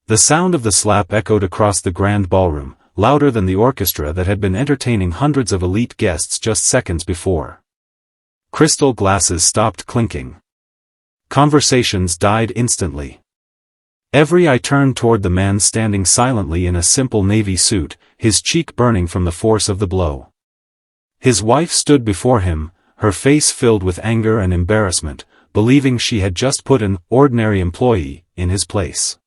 The sound of the slap echoed across the grand ballroom, louder than the orchestra that had been entertaining hundreds of elite guests just seconds before. Crystal glasses stopped clinking. Conversations died instantly. Every eye turned toward the man standing silently in a simple navy suit, his cheek burning from the force of the blow. His wife stood before him, her face filled with anger and embarrassment, believing she had just put an ordinary employee in his place.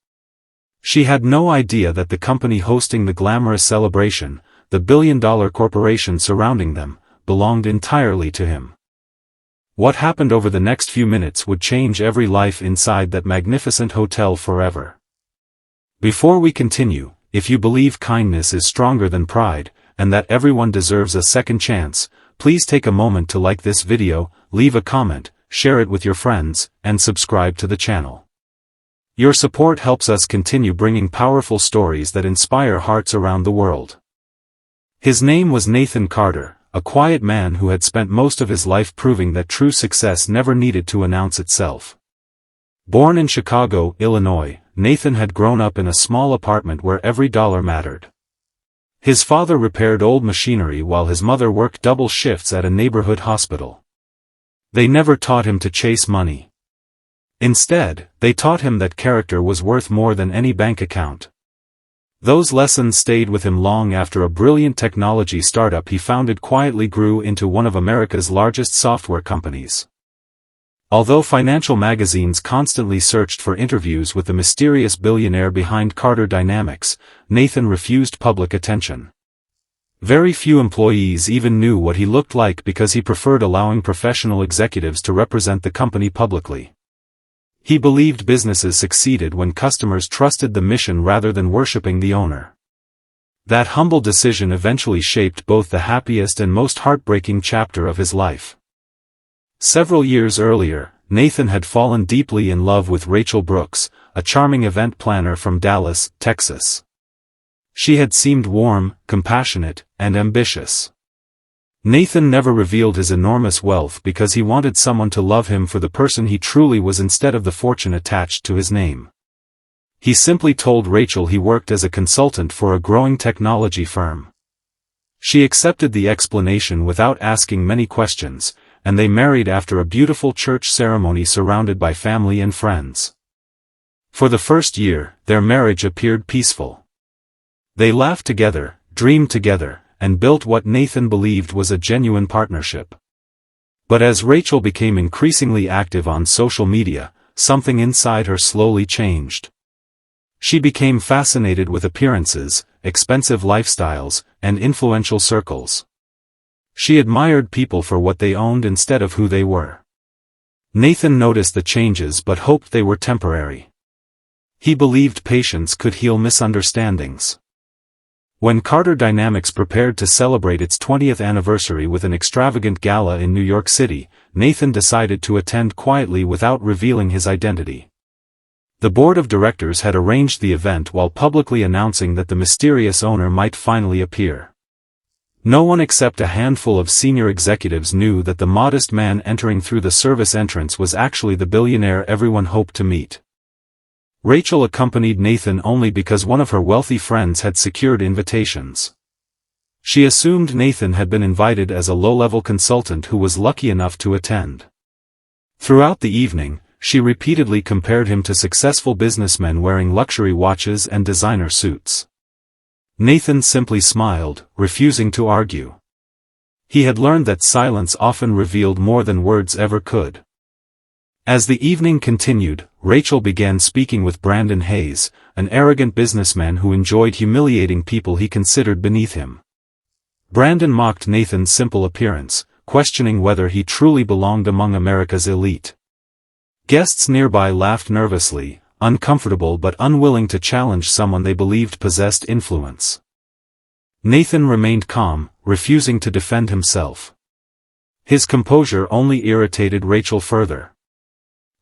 She had no idea that the company hosting the glamorous celebration, the billion-dollar corporation surrounding them, belonged entirely to him. What happened over the next few minutes would change every life inside that magnificent hotel forever. Before we continue, if you believe kindness is stronger than pride, and that everyone deserves a second chance, please take a moment to like this video, leave a comment, share it with your friends, and subscribe to the channel. Your support helps us continue bringing powerful stories that inspire hearts around the world. His name was Nathan Carter, a quiet man who had spent most of his life proving that true success never needed to announce itself. Born in Chicago, Illinois, Nathan had grown up in a small apartment where every dollar mattered. His father repaired old machinery while his mother worked double shifts at a neighborhood hospital. They never taught him to chase money. Instead, they taught him that character was worth more than any bank account. Those lessons stayed with him long after a brilliant technology startup he founded quietly grew into one of America's largest software companies. Although financial magazines constantly searched for interviews with the mysterious billionaire behind Carter Dynamics, Nathan refused public attention. Very few employees even knew what he looked like because he preferred allowing professional executives to represent the company publicly. He believed businesses succeeded when customers trusted the mission rather than worshipping the owner. That humble decision eventually shaped both the happiest and most heartbreaking chapter of his life. Several years earlier, Nathan had fallen deeply in love with Rachel Brooks, a charming event planner from Dallas, Texas. She had seemed warm, compassionate, and ambitious. Nathan never revealed his enormous wealth because he wanted someone to love him for the person he truly was instead of the fortune attached to his name. He simply told Rachel he worked as a consultant for a growing technology firm. She accepted the explanation without asking many questions, and they married after a beautiful church ceremony surrounded by family and friends. For the first year, their marriage appeared peaceful. They laughed together, dreamed together, and built what Nathan believed was a genuine partnership. But as Rachel became increasingly active on social media, something inside her slowly changed. She became fascinated with appearances, expensive lifestyles, and influential circles. She admired people for what they owned instead of who they were. Nathan noticed the changes but hoped they were temporary. He believed patience could heal misunderstandings. When Carter Dynamics prepared to celebrate its 20th anniversary with an extravagant gala in New York City, Nathan decided to attend quietly without revealing his identity. The board of directors had arranged the event while publicly announcing that the mysterious owner might finally appear. No one except a handful of senior executives knew that the modest man entering through the service entrance was actually the billionaire everyone hoped to meet. Rachel accompanied Nathan only because one of her wealthy friends had secured invitations. She assumed Nathan had been invited as a low-level consultant who was lucky enough to attend. Throughout the evening, she repeatedly compared him to successful businessmen wearing luxury watches and designer suits. Nathan simply smiled, refusing to argue. He had learned that silence often revealed more than words ever could. As the evening continued, Rachel began speaking with Brandon Hayes, an arrogant businessman who enjoyed humiliating people he considered beneath him. Brandon mocked Nathan's simple appearance, questioning whether he truly belonged among America's elite. Guests nearby laughed nervously, uncomfortable but unwilling to challenge someone they believed possessed influence. Nathan remained calm, refusing to defend himself. His composure only irritated Rachel further.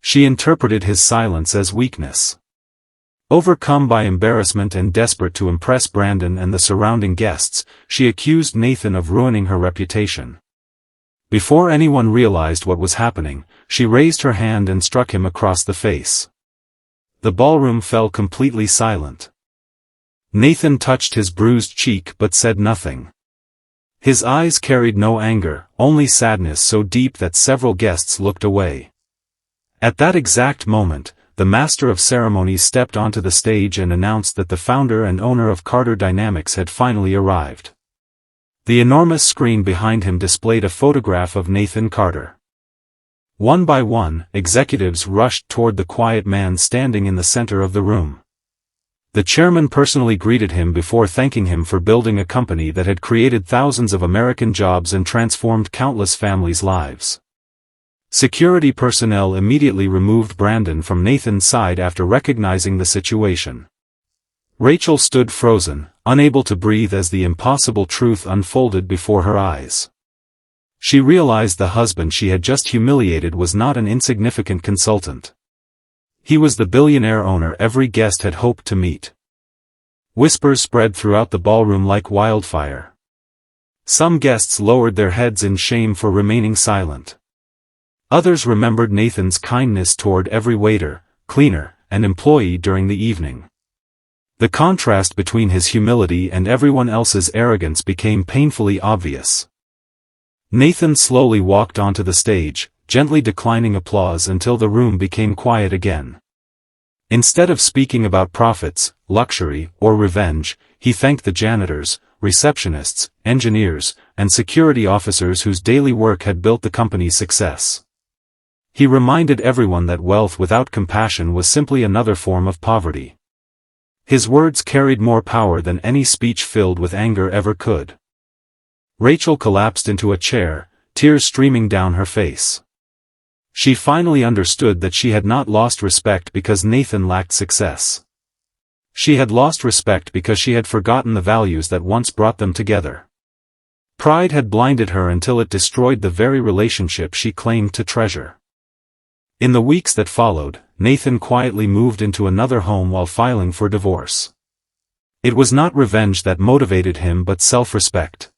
She interpreted his silence as weakness. Overcome by embarrassment and desperate to impress Brandon and the surrounding guests, she accused Nathan of ruining her reputation. Before anyone realized what was happening, she raised her hand and struck him across the face. The ballroom fell completely silent. Nathan touched his bruised cheek but said nothing. His eyes carried no anger, only sadness so deep that several guests looked away. At that exact moment, the master of ceremonies stepped onto the stage and announced that the founder and owner of Carter Dynamics had finally arrived. The enormous screen behind him displayed a photograph of Nathan Carter. One by one, executives rushed toward the quiet man standing in the center of the room. The chairman personally greeted him before thanking him for building a company that had created thousands of American jobs and transformed countless families' lives. Security personnel immediately removed Brandon from Nathan's side after recognizing the situation. Rachel stood frozen, unable to breathe as the impossible truth unfolded before her eyes. She realized the husband she had just humiliated was not an insignificant consultant. He was the billionaire owner every guest had hoped to meet. Whispers spread throughout the ballroom like wildfire. Some guests lowered their heads in shame for remaining silent. Others remembered Nathan's kindness toward every waiter, cleaner, and employee during the evening. The contrast between his humility and everyone else's arrogance became painfully obvious. Nathan slowly walked onto the stage, gently declining applause until the room became quiet again. Instead of speaking about profits, luxury, or revenge, he thanked the janitors, receptionists, engineers, and security officers whose daily work had built the company's success. He reminded everyone that wealth without compassion was simply another form of poverty. His words carried more power than any speech filled with anger ever could. Rachel collapsed into a chair, tears streaming down her face. She finally understood that she had not lost respect because Nathan lacked success. She had lost respect because she had forgotten the values that once brought them together. Pride had blinded her until it destroyed the very relationship she claimed to treasure. In the weeks that followed, Nathan quietly moved into another home while filing for divorce. It was not revenge that motivated him but self-respect.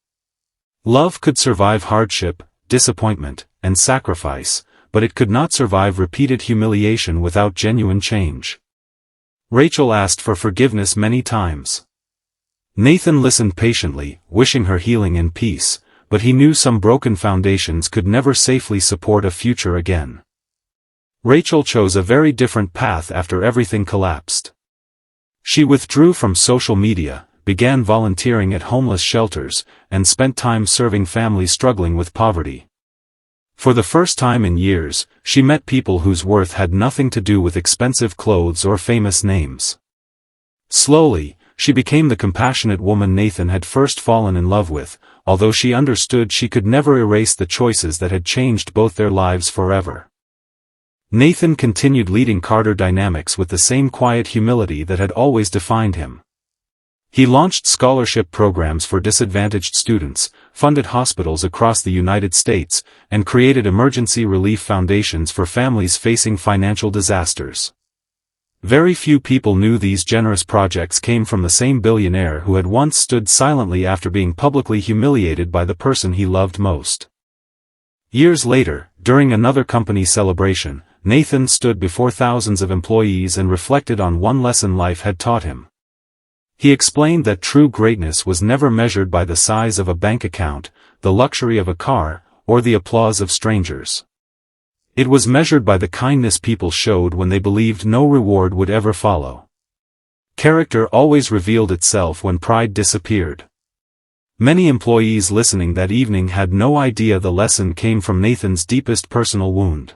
Love could survive hardship, disappointment, and sacrifice, but it could not survive repeated humiliation without genuine change. Rachel asked for forgiveness many times. Nathan listened patiently, wishing her healing and peace, but he knew some broken foundations could never safely support a future again. Rachel chose a very different path after everything collapsed. She withdrew from social media, began volunteering at homeless shelters, and spent time serving families struggling with poverty. For the first time in years, she met people whose worth had nothing to do with expensive clothes or famous names. Slowly, she became the compassionate woman Nathan had first fallen in love with, although she understood she could never erase the choices that had changed both their lives forever. Nathan continued leading Carter Dynamics with the same quiet humility that had always defined him. He launched scholarship programs for disadvantaged students, funded hospitals across the United States, and created emergency relief foundations for families facing financial disasters. Very few people knew these generous projects came from the same billionaire who had once stood silently after being publicly humiliated by the person he loved most. Years later, during another company celebration, Nathan stood before thousands of employees and reflected on one lesson life had taught him. He explained that true greatness was never measured by the size of a bank account, the luxury of a car, or the applause of strangers. It was measured by the kindness people showed when they believed no reward would ever follow. Character always revealed itself when pride disappeared. Many employees listening that evening had no idea the lesson came from Nathan's deepest personal wound.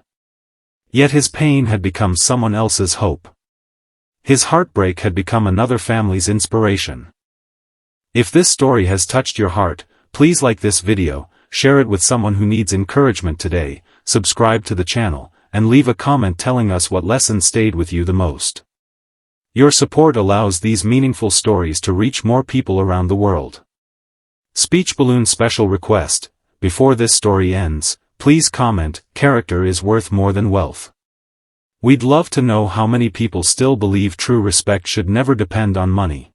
Yet his pain had become someone else's hope. His heartbreak had become another family's inspiration. If this story has touched your heart, please like this video, share it with someone who needs encouragement today, subscribe to the channel, and leave a comment telling us what lesson stayed with you the most. Your support allows these meaningful stories to reach more people around the world. Speech balloon special request: before this story ends, please comment, "Character is worth more than wealth." We'd love to know how many people still believe true respect should never depend on money.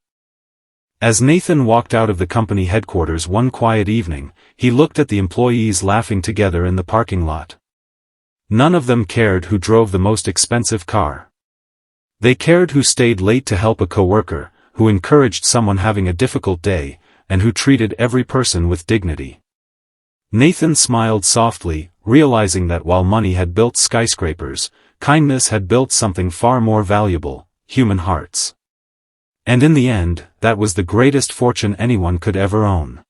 As Nathan walked out of the company headquarters one quiet evening, he looked at the employees laughing together in the parking lot. None of them cared who drove the most expensive car. They cared who stayed late to help a coworker, who encouraged someone having a difficult day, and who treated every person with dignity. Nathan smiled softly, realizing that while money had built skyscrapers, kindness had built something far more valuable: human hearts. And in the end, that was the greatest fortune anyone could ever own.